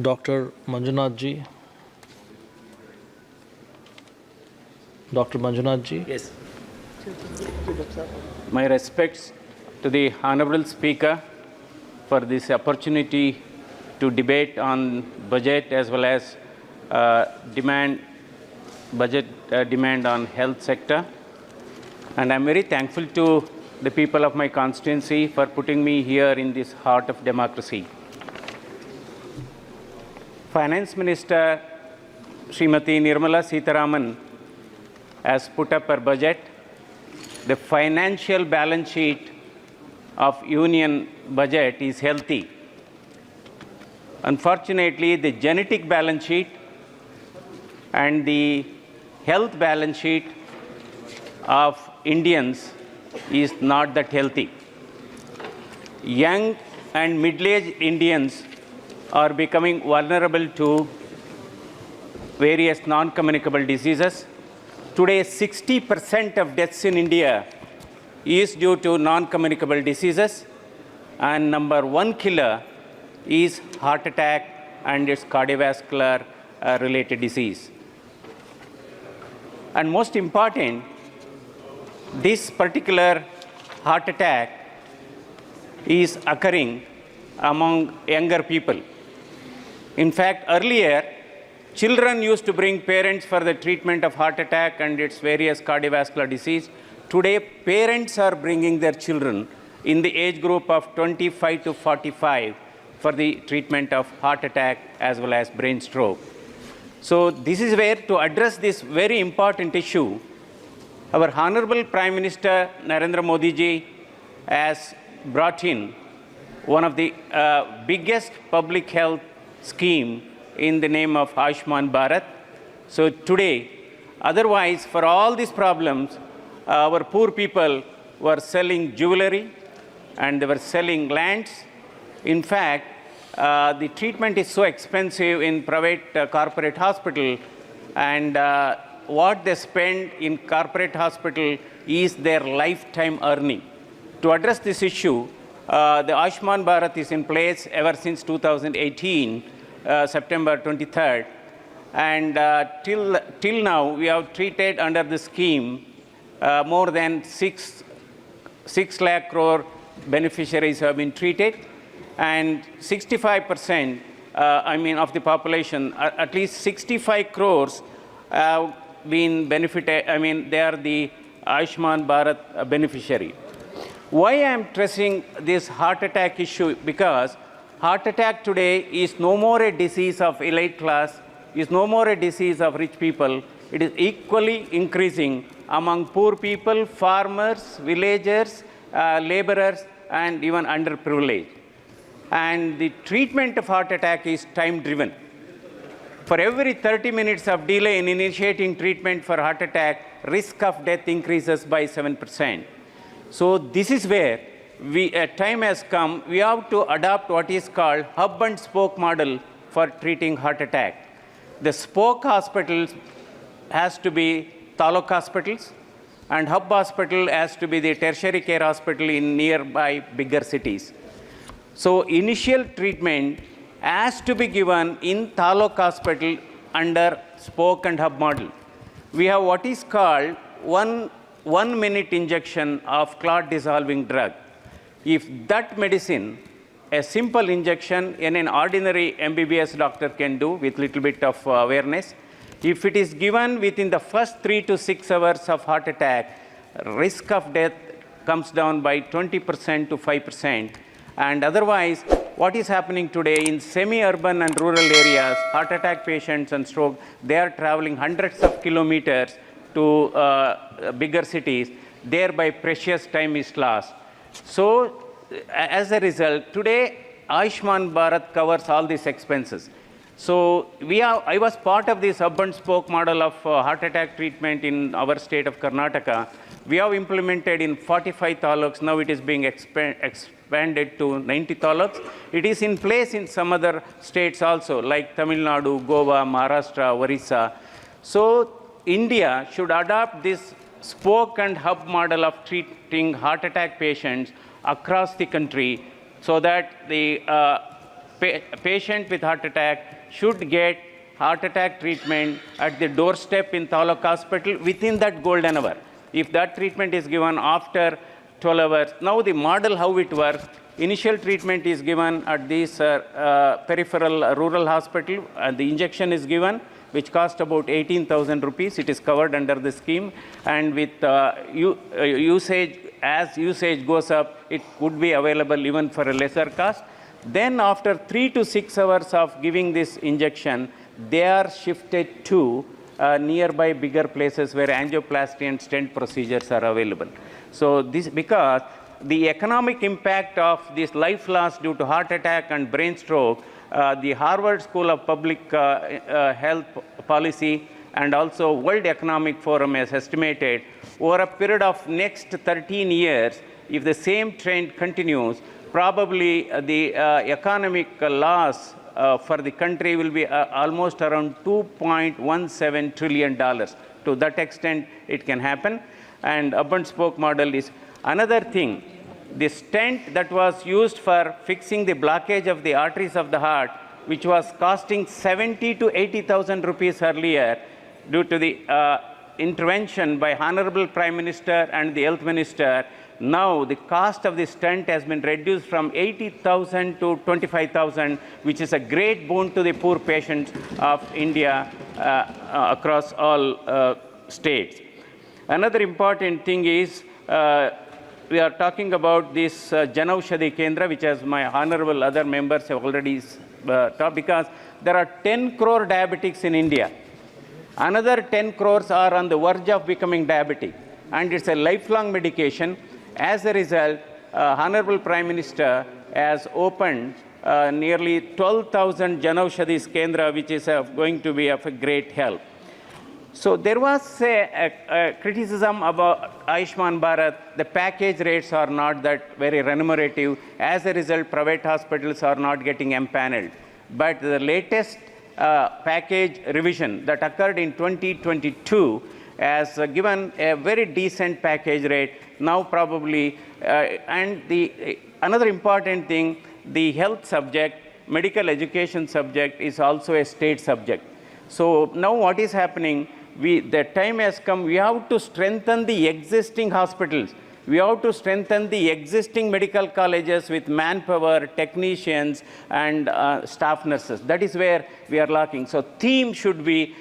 Dr. Manjunath ji. Dr. Manjunath ji. Yes. My respects to the Honorable Speaker for this opportunity to debate on budget as well as demand on health sector. And I'm very thankful to the people of my constituency for putting me here in this heart of democracy. Finance Minister Srimati Nirmala Sitharaman has put up her budget. The financial balance sheet of union budget is healthy. Unfortunately, the genetic balance sheet and the health balance sheet of Indians is not that healthy. Young and middle-aged Indians are becoming vulnerable to various non-communicable diseases. Today, 60% of deaths in India is due to non-communicable diseases, and number one killer is heart attack and its cardiovascular related disease. And most important, this particular heart attack is occurring among younger people. In fact, earlier, children used to bring parents for the treatment of heart attack and its various cardiovascular disease. Today, parents are bringing their children in the age group of 25 to 45 for the treatment of heart attack as well as brain stroke. So this is where, to address this very important issue, our Honorable Prime Minister Narendra Modi ji has brought in one of the biggest public health scheme in the name of Ayushman Bharat. So today, otherwise for all these problems, our poor people were selling jewelry and they were selling lands. In fact, the treatment is so expensive in private corporate hospital, and what they spend in corporate hospital is their lifetime earning. To address this issue, the Ayushman Bharat is in place ever since 2018, September 23rd. And till now, we have treated under the scheme more than 6 lakh crore beneficiaries have been treated. And 65%, of the population, at least 65 crores have been benefited. They are the Ayushman Bharat beneficiary. Why I am stressing this heart attack issue? Because heart attack today is no more a disease of elite class, is no more a disease of rich people. It is equally increasing among poor people, farmers, villagers, laborers, and even underprivileged. And the treatment of heart attack is time-driven. For every 30 minutes of delay in initiating treatment for heart attack, risk of death increases by 7%. So this is where time has come. We have to adopt what is called hub and spoke model for treating heart attack. The spoke hospitals has to be taluk hospitals, and hub hospital has to be the tertiary care hospital in nearby bigger cities. So initial treatment has to be given in taluk hospital under spoke and hub model. We have what is called one minute injection of clot dissolving drug. If that medicine, a simple injection in an ordinary MBBS doctor can do with little bit of awareness, if it is given within the first 3 to 6 hours of heart attack, risk of death comes down by 20% to 5%. And otherwise, what is happening today in semi-urban and rural areas, heart attack patients and stroke, they are traveling hundreds of kilometers to bigger cities, thereby precious time is lost. So, as a result, today Ayushman Bharat covers all these expenses. So, I was part of this hub and spoke model of heart attack treatment in our state of Karnataka. We have implemented in 45 taluks. Now it is being expanded to 90 taluks. It is in place in some other states also, like Tamil Nadu, Goa, Maharashtra, Orissa. So India should adopt this spoke and hub model of treating heart attack patients across the country, so that the patient with heart attack should get heart attack treatment at the doorstep in Taluk Hospital within that golden hour. If that treatment is given after 12 hours, now the model how it works, initial treatment is given at this peripheral rural hospital, and the injection is given, which cost about 18,000 rupees. It is covered under the scheme, and with usage, as usage goes up, it could be available even for a lesser cost. Then after 3 to 6 hours of giving this injection, they are shifted to nearby bigger places where angioplasty and stent procedures are available. So this, because the economic impact of this life loss due to heart attack and brain stroke, the Harvard School of Public Health Policy and also World Economic Forum has estimated over a period of next 13 years, if the same trend continues, probably the economic loss for the country will be almost around $2.17 trillion. To that extent, it can happen. And hub spoke model is another thing. The stent that was used for fixing the blockage of the arteries of the heart, which was costing 70 to 80,000 rupees earlier, due to the intervention by Honorable Prime Minister and the Health Minister, now the cost of the stent has been reduced from 80,000 to 25,000, which is a great boon to the poor patients of India across all states. Another important thing is we are talking about this Janaushadhi Kendra, which as my honorable other members have already talked, because there are 10 crore diabetics in India. Another 10 crores are on the verge of becoming diabetic, and it's a lifelong medication. As a result, Honorable Prime Minister has opened nearly 12,000 Janaushadhi Kendra, which is going to be of a great help. So there was a criticism about Ayushman Bharat. The package rates are not that very remunerative. As a result, private hospitals are not getting empaneled. But the latest package revision that occurred in 2022 has given a very decent package rate. Now probably, and another important thing, the health subject, medical education subject is also a state subject. So now what is happening, the time has come, we have to strengthen the existing hospitals. We have to strengthen the existing medical colleges with manpower, technicians, and staff nurses. That is where we are lacking. So theme should be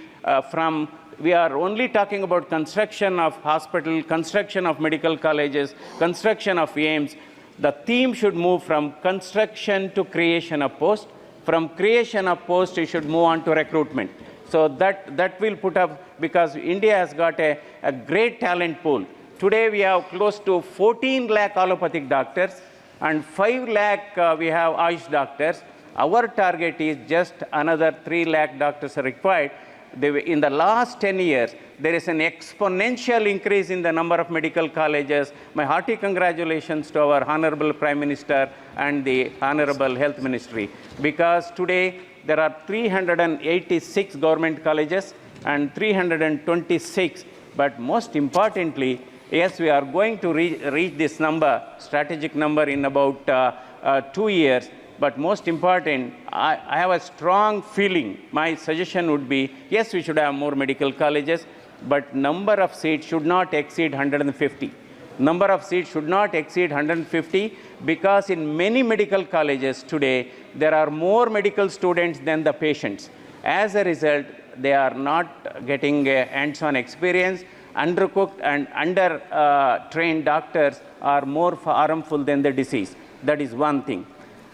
we are only talking about construction of hospital, construction of medical colleges, construction of AIIMS. The theme should move from construction to creation of post. From creation of post, it should move on to recruitment. So that will put up, because India has got a great talent pool. Today we have close to 14 lakh allopathic doctors and 5 lakh we have Ayush doctors. Our target is just another 3 lakh doctors are required. In the last 10 years, there is an exponential increase in the number of medical colleges. My hearty congratulations to our Honorable Prime Minister and the Honorable Health Ministry, because today there are 386 government colleges and 326, but most importantly, yes, we are going to reach this number, strategic number, in about 2 years. But most important, I have a strong feeling, my suggestion would be, yes, we should have more medical colleges, but number of seats should not exceed 150. Number of seats should not exceed 150, because in many medical colleges today, there are more medical students than the patients. As a result, they are not getting a hands-on experience. Undercooked and under-trained doctors are more harmful than the disease. That is one thing.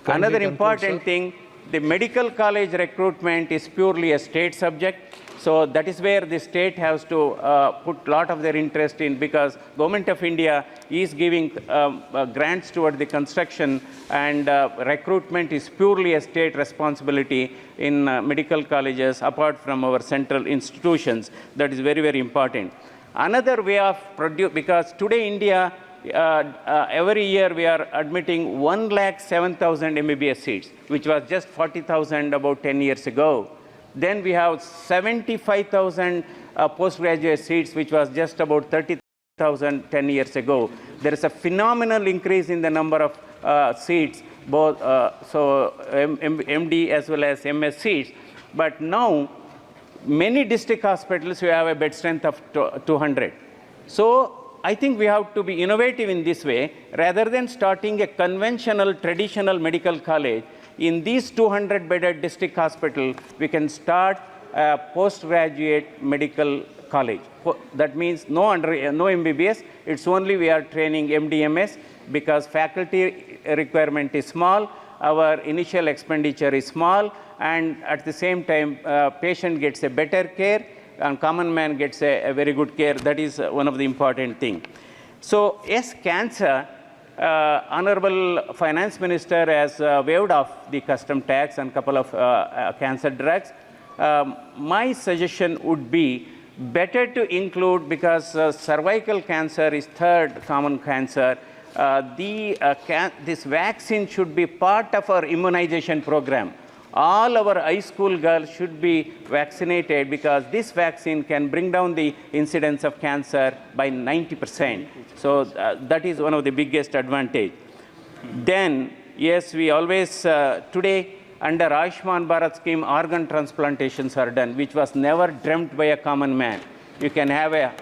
Another important thing, the medical college recruitment is purely a state subject. So that is where the state has to put a lot of their interest in, because Government of India is giving grants toward the construction, and recruitment is purely a state responsibility in medical colleges apart from our central institutions. That is very, very important. Another way of because today India, every year we are admitting 107,000 MBBS seats, which was just 40,000 about 10 years ago. Then we have 75,000 postgraduate seats, which was just about 30,000. 10 years ago. There is a phenomenal increase in the number of seats, both MD as well as MS seats. But now, many district hospitals, we have a bed strength of 200. So I think we have to be innovative in this way. Rather than starting a conventional, traditional medical college, in these 200-bedded district hospital, we can start a postgraduate medical college. That means no MBBS. It's only we are training MDMS because faculty requirement is small, our initial expenditure is small, and at the same time, patient gets a better care, and common man gets a very good care. That is one of the important things. So, yes, cancer, Honorable Finance Minister has waived off the custom tax and couple of cancer drugs. My suggestion would be better to include, because cervical cancer is third common cancer, this vaccine should be part of our immunization program. All our high school girls should be vaccinated because this vaccine can bring down the incidence of cancer by 90%. So that is one of the biggest advantage. Then, yes, we always, today, under Ayushman Bharat scheme, organ transplantations are done, which was never dreamt by a common man. You can have a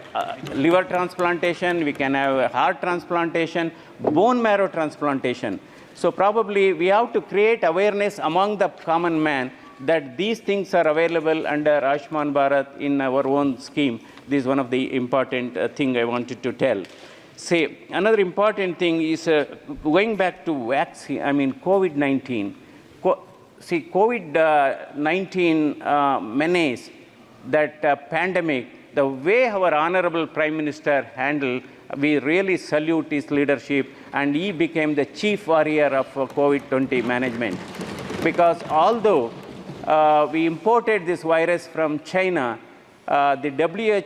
liver transplantation, we can have a heart transplantation, bone marrow transplantation. So probably we have to create awareness among the common man that these things are available under Ayushman Bharat in our own scheme. This is one of the important thing I wanted to tell. Say, another important thing is going back to vaccine, COVID-19. COVID-19 menace, that pandemic, the way our Honorable Prime Minister handled, we really salute his leadership, and he became the chief warrior of COVID-20 management. Because although we imported this virus from China, the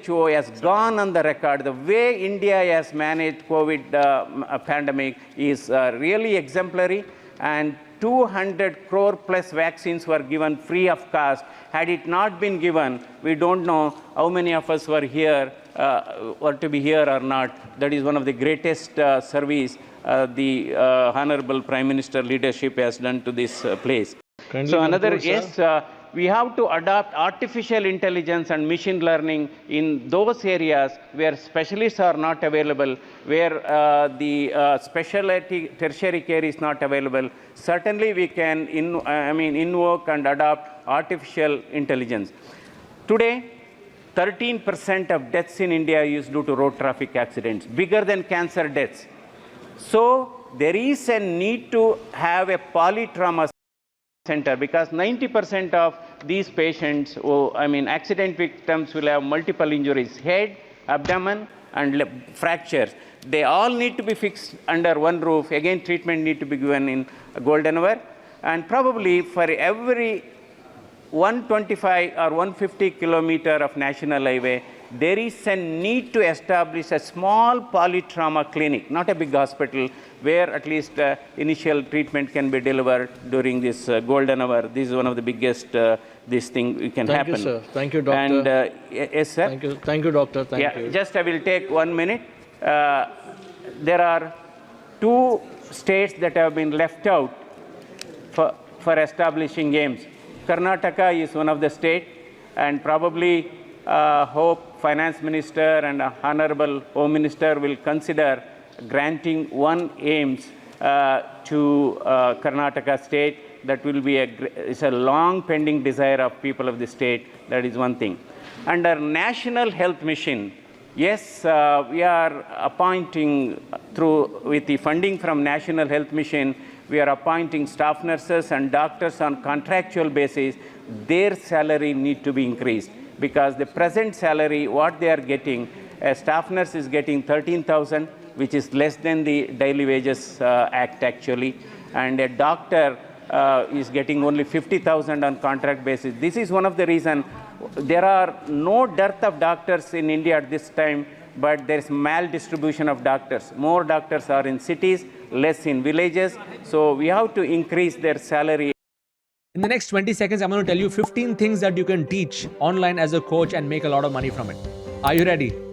WHO has gone on the record. The way India has managed COVID pandemic is really exemplary, and 200 crore plus vaccines were given free of cost. Had it not been given, we don't know how many of us were here, or to be here or not. That is one of the greatest service the Honorable Prime Minister leadership has done to this place. So another, yes, we have to adopt artificial intelligence and machine learning in those areas where specialists are not available, where the specialty tertiary care is not available. Certainly we can invoke and adopt artificial intelligence. Today, 13% of deaths in India is due to road traffic accidents, bigger than cancer deaths. So there is a need to have a polytrauma center, because 90% of these patients, accident victims, will have multiple injuries, head, abdomen, and fractures. They all need to be fixed under one roof. Again, treatment need to be given in golden hour. And probably for every 125 or 150 kilometer of national highway, there is a need to establish a small polytrauma clinic, not a big hospital, where at least initial treatment can be delivered during this golden hour. This is one of the biggest this thing can happen. Thank you, sir. Thank you, doctor. And yes, sir. Thank you, doctor. Thank you. Just I will take 1 minute. There are 2 states that have been left out for establishing games. Karnataka is one of the states, and probably hope Finance Minister and Honorable Home Minister will consider granting one AIMS to Karnataka state. That will be it's a long pending desire of people of the state. That is one thing. Under National Health Mission, yes, we are appointing with the funding from National Health Mission, we are appointing staff nurses and doctors on contractual basis. Their salary need to be increased, because the present salary, what they are getting, a staff nurse is getting 13,000, which is less than the Daily Wages Act actually, and a doctor is getting only 50,000 on contract basis. This is one of the reasons there are no dearth of doctors in India at this time, but there is maldistribution of doctors. More doctors are in cities, less in villages. So we have to increase their salary. In the next 20 seconds, I'm going to tell you 15 things that you can teach online as a coach and make a lot of money from it. Are you ready?